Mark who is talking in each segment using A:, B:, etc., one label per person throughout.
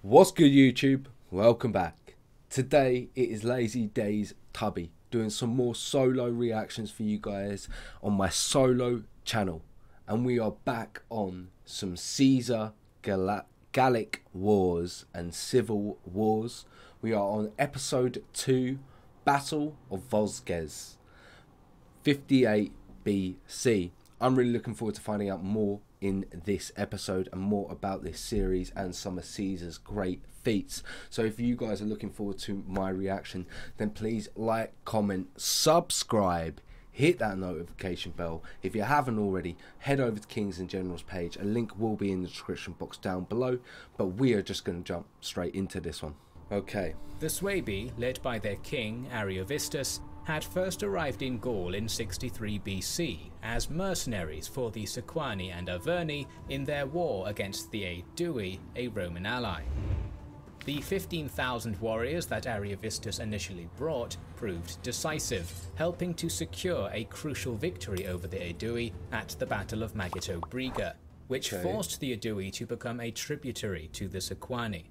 A: What's good, YouTube? Welcome back. Today it is Lazy Daze Tubby doing some more solo reactions for you guys on my solo channel, and we are back on some Caesar Gallic Wars and Civil Wars. We are on episode 2, Battle of Vosges, 58 BC. I'm really looking forward to finding out more in this episode and more about this series and some of Caesar's great feats. So if you guys are looking forward to my reaction, then please like, comment, subscribe, hit that notification bell. If you haven't already, head over to Kings and Genrals page. A link will be in the description box down below, but we are just going to jump straight into this one. Okay.
B: The Suebi, led by their king Ariovistus, had first arrived in Gaul in 63 BC as mercenaries for the Sequani and Averni in their war against the Aedui, a Roman ally. The 15,000 warriors that Ariovistus initially brought proved decisive, helping to secure a crucial victory over the Aedui at the Battle of Magito Briga, which forced the Aedui to become a tributary to the Sequani.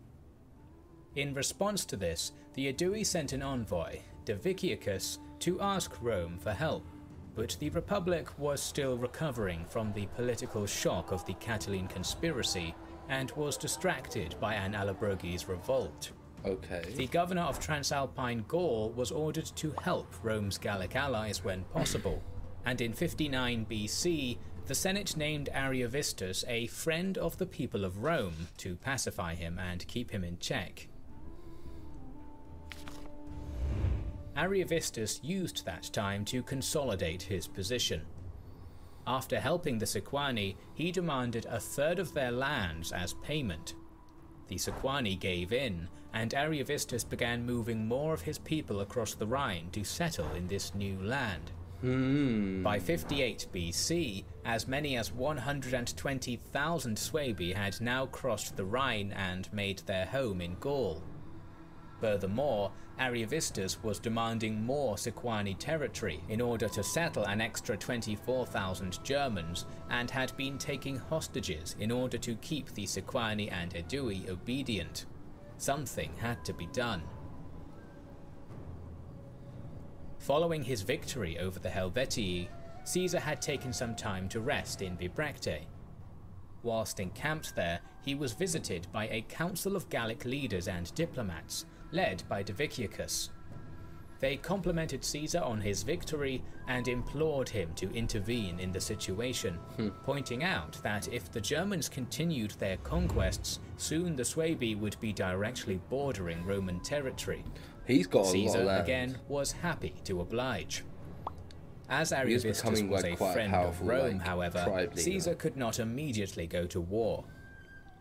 B: In response to this, the Aedui sent an envoy, Diviciacus, to ask Rome for help, but the Republic was still recovering from the political shock of the Catiline conspiracy and was distracted by an Allobroges revolt. The governor of Transalpine Gaul was ordered to help Rome's Gallic allies when possible, and in 59 BC, the Senate named Ariovistus a friend of the people of Rome to pacify him and keep him in check. Ariovistus used that time to consolidate his position. After helping the Sequani, he demanded a third of their lands as payment. The Sequani gave in, and Ariovistus began moving more of his people across the Rhine to settle in this new land. By 58 BC, as many as 120,000 Suebi had now crossed the Rhine and made their home in Gaul. Furthermore, Ariovistus was demanding more Sequani territory in order to settle an extra 24,000 Germans, and had been taking hostages in order to keep the Sequani and Aedui obedient. Something had to be done. Following his victory over the Helvetii, Caesar had taken some time to rest in Bibracte. Whilst encamped there, he was visited by a council of Gallic leaders and diplomats, led by Diviciacus. They complimented Caesar on his victory and implored him to intervene in the situation, pointing out that if the Germans continued their conquests, soon the Suebi would be directly bordering Roman territory.
A: He's got
B: Caesar,
A: a lot of land.
B: again, was happy to oblige. As Ariovistus was a friend of Rome, however, Caesar could not immediately go to war.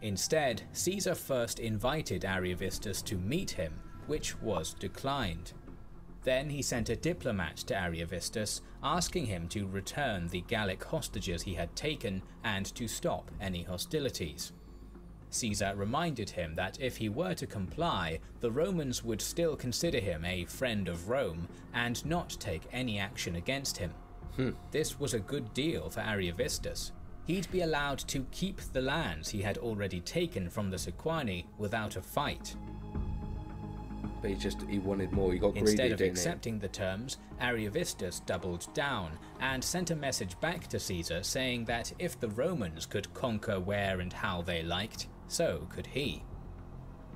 B: Instead, Caesar first invited Ariovistus to meet him, which was declined. Then he sent a diplomat to Ariovistus, asking him to return the Gallic hostages he had taken and to stop any hostilities. Caesar reminded him that if he were to comply, the Romans would still consider him a friend of Rome and not take any action against him. This was a good deal for Ariovistus. He'd be allowed to keep the lands he had already taken from the Sequani without a fight.
A: But he wanted more. He got greedy.
B: Instead of accepting the terms, Ariovistus doubled down and sent a message back to Caesar saying that if the Romans could conquer where and how they liked, so could he.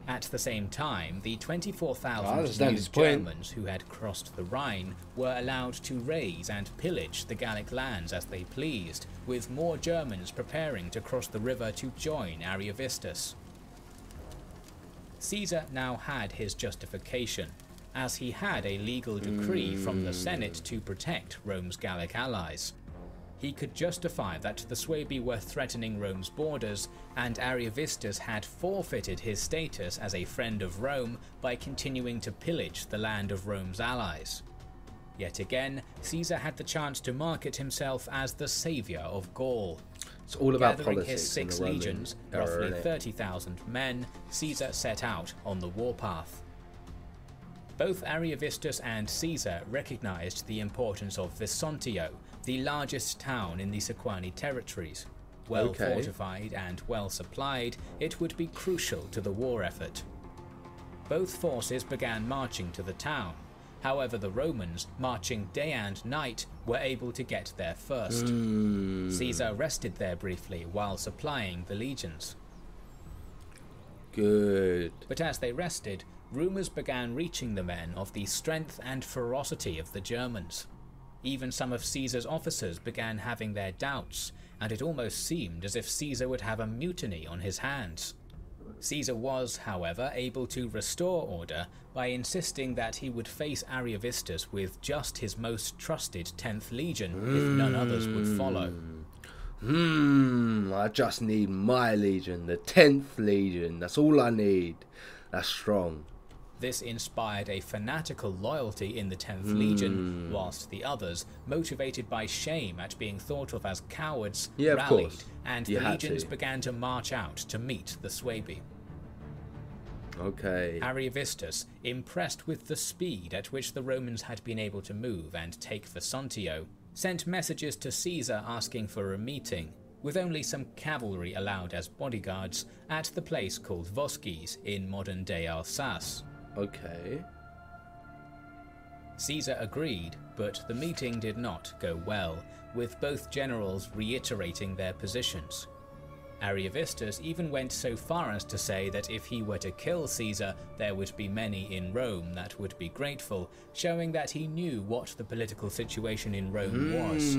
B: At the same time, the 24,000 new Germans who had crossed the Rhine were allowed to raise and pillage the Gallic lands as they pleased, with more Germans preparing to cross the river to join Ariovistus. Caesar now had his justification, as he had a legal decree from the Senate to protect Rome's Gallic allies. He could justify that the Suebi were threatening Rome's borders, and Ariovistus had forfeited his status as a friend of Rome by continuing to pillage the land of Rome's allies. Yet again, Caesar had the chance to market himself as the saviour of Gaul.
A: It's all about
B: Gathering
A: politics.
B: his 6 legions, roughly 30,000 men, Caesar set out on the warpath. Both Ariovistus and Caesar recognized the importance of Vesontio, the largest town in the Sequani territories. Well fortified and well supplied, it would be crucial to the war effort. Both forces began marching to the town. However, the Romans, marching day and night, were able to get there first. Caesar rested there briefly while supplying the legions.
A: Good.
B: But as they rested, rumours began reaching the men of the strength and ferocity of the Germans. Even some of Caesar's officers began having their doubts, and it almost seemed as if Caesar would have a mutiny on his hands. Caesar was, however, able to restore order by insisting that he would face Ariovistus with just his most trusted 10th Legion if none others would follow.
A: I just need my legion, the 10th Legion. That's all I need. That's strong.
B: This inspired a fanatical loyalty in the 10th Legion, whilst the others, motivated by shame at being thought of as cowards, rallied, and the legions began to march out to meet the Suebi.
A: Okay.
B: Ariovistus, impressed with the speed at which the Romans had been able to move and take Vesontio, sent messages to Caesar asking for a meeting, with only some cavalry allowed as bodyguards, at the place called Vosges in modern-day Alsace.
A: Okay.
B: Caesar agreed, but the meeting did not go well, with both generals reiterating their positions. Ariovistus even went so far as to say that if he were to kill Caesar, there would be many in Rome that would be grateful, showing that he knew what the political situation in Rome was.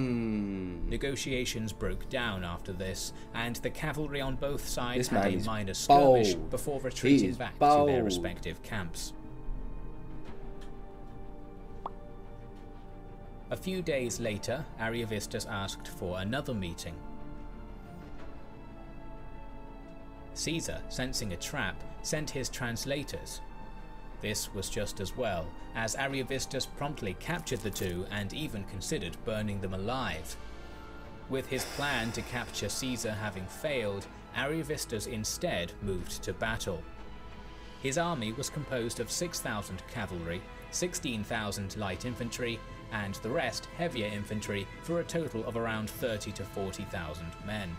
B: Negotiations broke down after this, and the cavalry on both sides had a minor skirmish before retreating back to their respective camps. A few days later, Ariovistus asked for another meeting. Caesar, sensing a trap, sent his translators. This was just as well, as Ariovistus promptly captured the two and even considered burning them alive. With his plan to capture Caesar having failed, Ariovistus instead moved to battle. His army was composed of 6,000 cavalry, 16,000 light infantry, and the rest heavier infantry, for a total of around 30 to 40,000 men.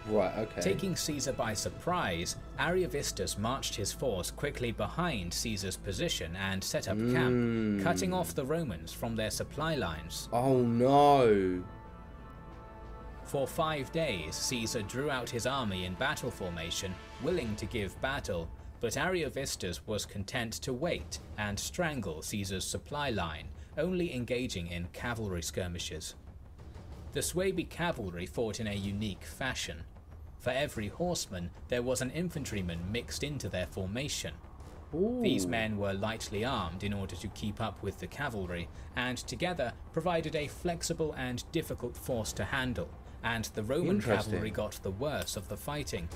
A: Right, okay.
B: Taking Caesar by surprise, Ariovistus marched his force quickly behind Caesar's position and set up camp, cutting off the Romans from their supply lines.
A: Oh no!
B: For 5 days, Caesar drew out his army in battle formation, willing to give battle, but Ariovistus was content to wait and strangle Caesar's supply line, only engaging in cavalry skirmishes. The Suebi cavalry fought in a unique fashion. For every horseman, there was an infantryman mixed into their formation. These men were lightly armed in order to keep up with the cavalry, and together provided a flexible and difficult force to handle, and the Roman cavalry got the worst of the fighting.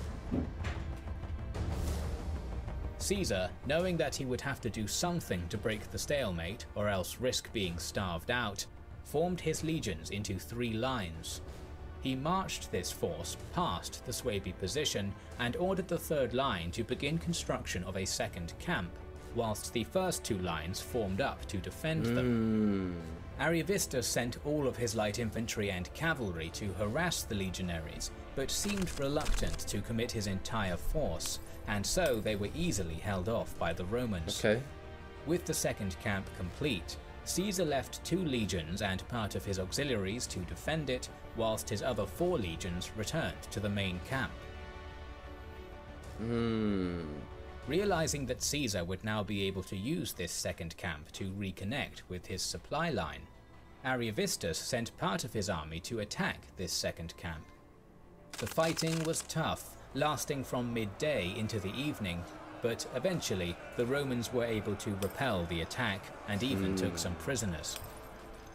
B: Caesar, knowing that he would have to do something to break the stalemate, or else risk being starved out, formed his legions into 3 lines. He marched this force past the Suebi position and ordered the 3rd line to begin construction of a 2nd camp, whilst the first 2 lines formed up to defend them. Ariovistus sent all of his light infantry and cavalry to harass the legionaries, but seemed reluctant to commit his entire force, and so they were easily held off by the Romans. With the 2nd camp complete, Caesar left 2 legions and part of his auxiliaries to defend it, whilst his other 4 legions returned to the main camp. Realizing that Caesar would now be able to use this 2nd camp to reconnect with his supply line, Ariovistus sent part of his army to attack this 2nd camp. The fighting was tough, lasting from midday into the evening, but eventually the Romans were able to repel the attack and even took some prisoners.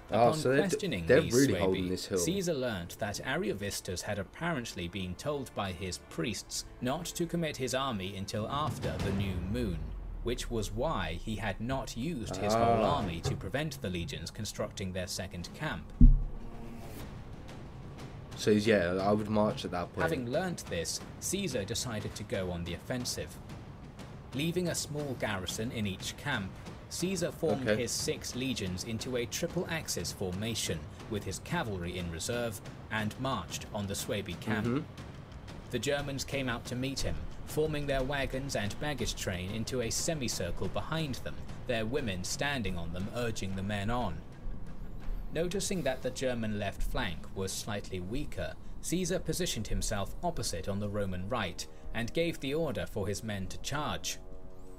B: Upon questioning these Suebi, Caesar learnt that Ariovistus had apparently been told by his priests not to commit his army until after the new moon, which was why he had not used his whole army to prevent the legions constructing their 2nd camp.
A: So yeah, I would march at that point.
B: Having learnt this, Caesar decided to go on the offensive. Leaving a small garrison in each camp, Caesar formed his 6 legions into a triple-axis formation with his cavalry in reserve and marched on the Suebi camp. the Germans came out to meet him, forming their wagons and baggage train into a semicircle behind them, their women standing on them urging the men on. Noticing that the German left flank was slightly weaker, Caesar positioned himself opposite on the Roman right and gave the order for his men to charge.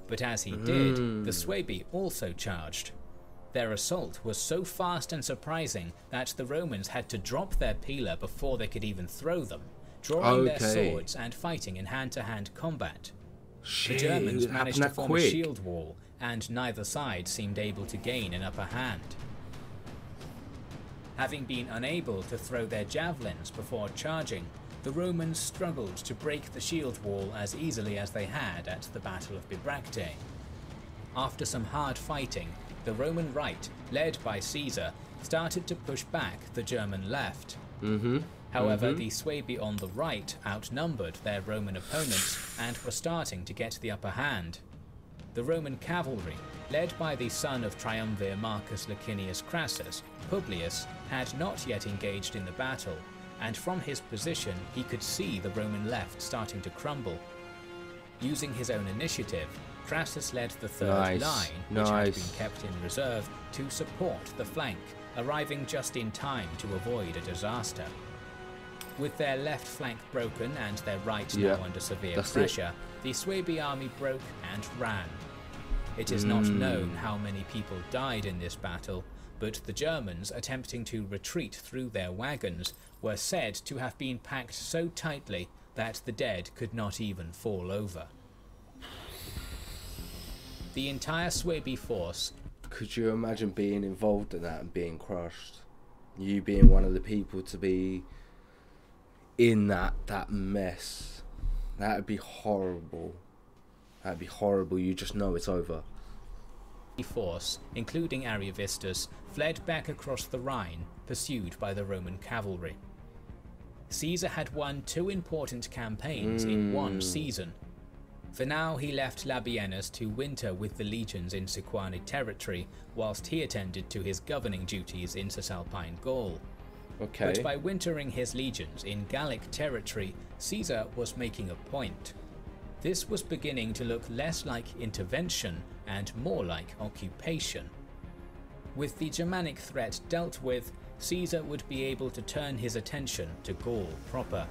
B: But as he did, the Suebi also charged. Their assault was so fast and surprising that the Romans had to drop their pila before they could even throw them, drawing their swords and fighting in hand-to-hand combat. The Germans managed to form a shield wall, and neither side seemed able to gain an upper hand. Having been unable to throw their javelins before charging, the Romans struggled to break the shield wall as easily as they had at the Battle of Bibracte. After some hard fighting, the Roman right, led by Caesar, started to push back the German left. However, the Suebi on the right outnumbered their Roman opponents and were starting to get the upper hand. The Roman cavalry, led by the son of Triumvir Marcus Licinius Crassus, Publius, had not yet engaged in the battle, and from his position he could see the Roman left starting to crumble. Using his own initiative, Crassus led the third line, which had been kept in reserve, to support the flank, arriving just in time to avoid a disaster. With their left flank broken and their right now under severe pressure, the Suebi army broke and ran. It is not known how many people died in this battle, but the Germans attempting to retreat through their wagons were said to have been packed so tightly that the dead could not even fall over. The entire Suebi force...
A: Could you imagine being involved in that and being crushed? You being one of the people to be in that mess. That would be horrible. That would be horrible. You just know it's over.
B: The force, including Ariovistus, fled back across the Rhine, pursued by the Roman cavalry. Caesar had won 2 important campaigns in one season. For now, he left Labienus to winter with the legions in Sequani territory, whilst he attended to his governing duties in Cisalpine Gaul. But by wintering his legions in Gallic territory, Caesar was making a point. This was beginning to look less like intervention and more like occupation. With the Germanic threat dealt with, Caesar would be able to turn his attention to Gaul proper.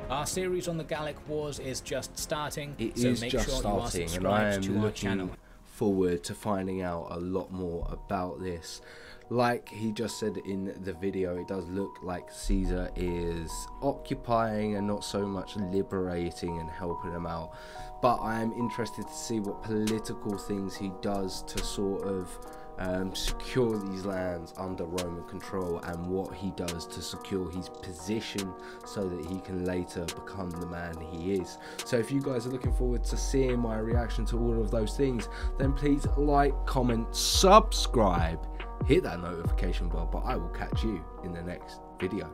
B: Our series on the Gallic Wars is just starting, so make sure you are subscribed to our channel.
A: Forward to finding out a lot more about this. Like he just said in the video, it does look like Caesar is occupying and not so much liberating and helping them out, but I am interested to see what political things he does to sort of secure these lands under Roman control, and what he does to secure his position so that he can later become the man he is. So if you guys are looking forward to seeing my reaction to all of those things, then please like, comment, subscribe, hit that notification bell, but I will catch you in the next video.